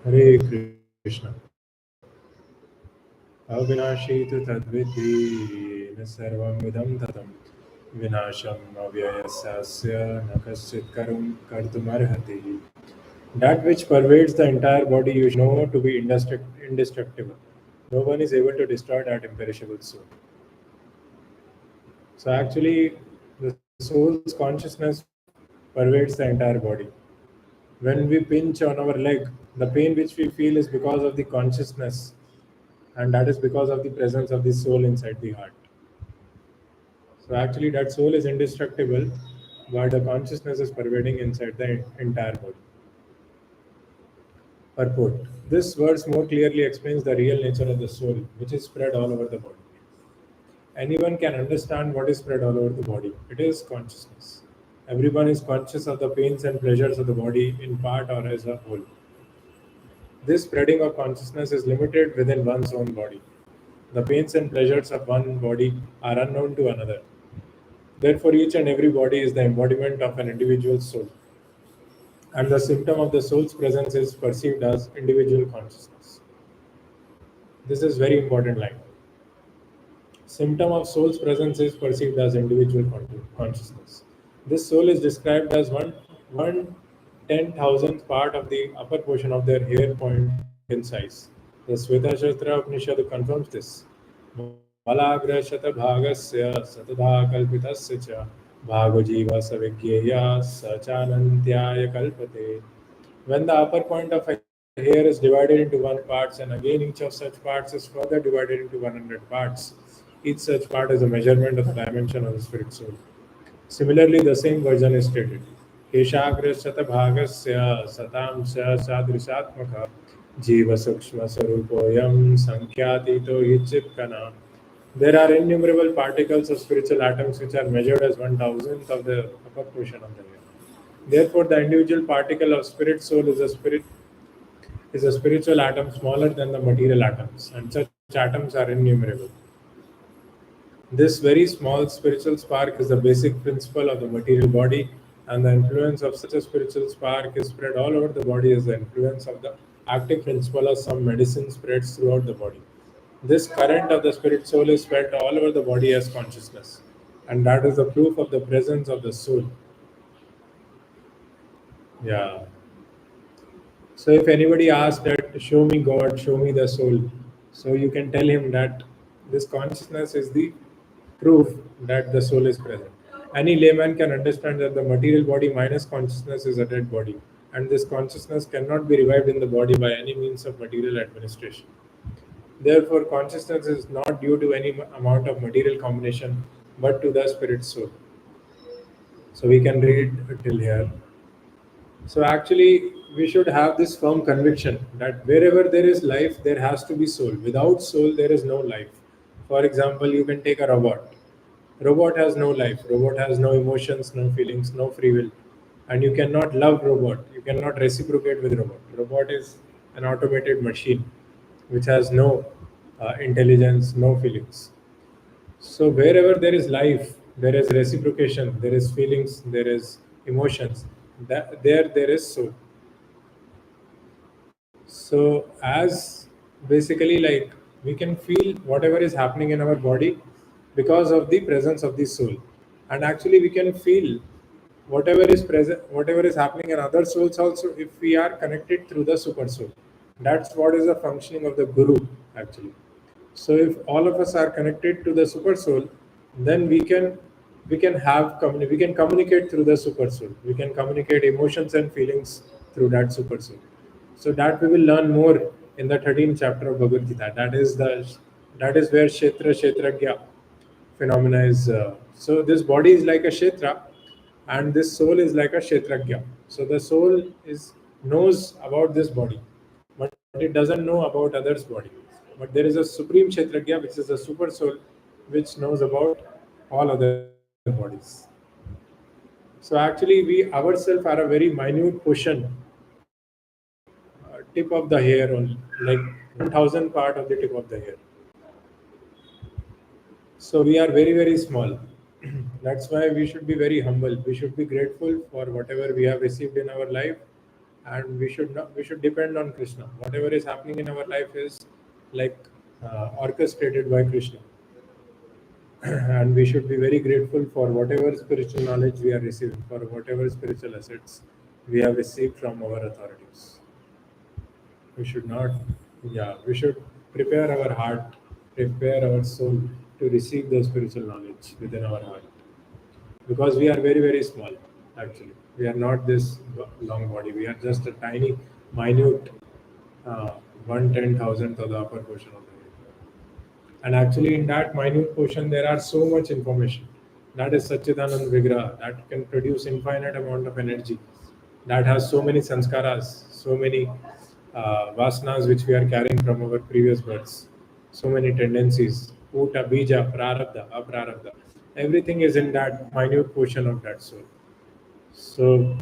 Hare Krishna. Avinashi tu tadvidhi na sarvam vidam tatam. Vinasham avyayasasya nakasit karum kartumarhati. That which pervades the entire body you should know to be indestructible. No one is able to destroy that imperishable soul. So actually, the soul's consciousness pervades the entire body. When we pinch on our leg, the pain which we feel is because of the consciousness, and that is because of the presence of the soul inside the heart. So actually, that soul is indestructible, but the consciousness is pervading inside the entire body. Purport. This verse more clearly explains the real nature of the soul, which is spread all over the body. Anyone can understand what is spread all over the body. It is consciousness. Everyone is conscious of the pains and pleasures of the body in part or as a whole. This spreading of consciousness is limited within one's own body. The pains and pleasures of one body are unknown to another. Therefore, each and every body is the embodiment of an individual soul, and the symptom of the soul's presence is perceived as individual consciousness. This is very important line. Symptom of soul's presence is perceived as individual consciousness. This soul is described as one 10,000th part of the upper portion of their hair point in size. The Shvetashatra Upanishad confirms this. Malagrashatabhagasya satadha kalpitasya cha bhago jiva savigyeya sachanantyaya kalpate. When the upper point of a hair is divided into one parts and again each of such parts is further divided into 100 parts, each such part is a measurement of the dimension of the spirit soul. Similarly, the same version is stated. Keshagrashatabhagasya satam sa sadrishatmaka jiva sukshma sarupoyam sankhyatīto yichipkana. There are innumerable particles of spiritual atoms which are measured as 1,000th of the upper portion of the hair. Therefore, the individual particle of spirit soul is a spiritual atom smaller than the material atoms, and such atoms are innumerable. This very small spiritual spark is the basic principle of the material body, and the influence of such a spiritual spark is spread all over the body as the influence of the active principle of some medicine spreads throughout the body. This current of the spirit soul is felt all over the body as consciousness, and that is the proof of the presence of the soul. Yeah. So if anybody asks that, show me God, show me the soul, so you can tell him that this consciousness is the proof that the soul is present. Any layman can understand that the material body minus consciousness is a dead body, and this consciousness cannot be revived in the body by any means of material administration. Therefore, consciousness is not due to any amount of material combination, but to the spirit soul. So we can read till here. So actually, we should have this firm conviction that wherever there is life, there has to be soul. Without soul, there is no life. For example, you can take a robot. Robot has no life. Robot has no emotions, no feelings, no free will, and you cannot love robot. You cannot reciprocate with robot. Robot is an automated machine which has no intelligence, no feelings. So wherever there is life, there is reciprocation, there is feelings, there is emotions. That there is soul. So as basically like we can feel whatever is happening in our body because of the presence of the soul, and actually we can feel whatever is present, whatever is happening in other souls also if we are connected through the super soul. That's what is the functioning of the guru actually. So if all of us are connected to the super soul, then we can communicate through the super soul. We can communicate emotions and feelings through that super soul. So that we will learn more in the 13th chapter of Bhagavad Gita. That is where Kshetragya phenomena is. So this body is like a Kshetra, and this soul is like a Kshetragya. So the soul is knows about this body, but it doesn't know about others' body. But there is a supreme Kshetragya, which is the super soul, which knows about all other bodies. So actually, we ourselves are a very minute portion, tip of the hair only, like 1,000 part of the tip of the hair. So we are very, very small. That's why we should be very humble. We should be grateful for whatever we have received in our life, and we should depend on Krishna. Whatever is happening in our life is like orchestrated by Krishna. And we should be very grateful for whatever spiritual knowledge we are receiving, for whatever spiritual assets we have received from our authorities. We should not, yeah, we should prepare our heart, prepare our soul to receive the spiritual knowledge within our heart. Because we are very, very small, actually. We are not this long body. We are just a tiny, minute 1/10,000th of the upper portion of the head. And actually, in that minute portion, there are so much information. That is Satchidanand Vigraha, that can produce infinite amount of energy. That has so many sanskaras, so many vasanas which we are carrying from our previous births, so many tendencies, uta, bija, prarabdha, aprarabdha. Everything is in that minute portion of that soul. So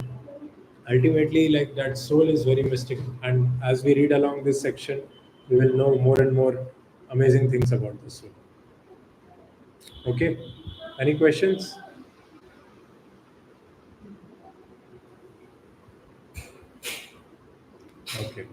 ultimately, like that soul is very mystic, and as we read along this section, we will know more and more amazing things about the soul. Okay, any questions? Okay.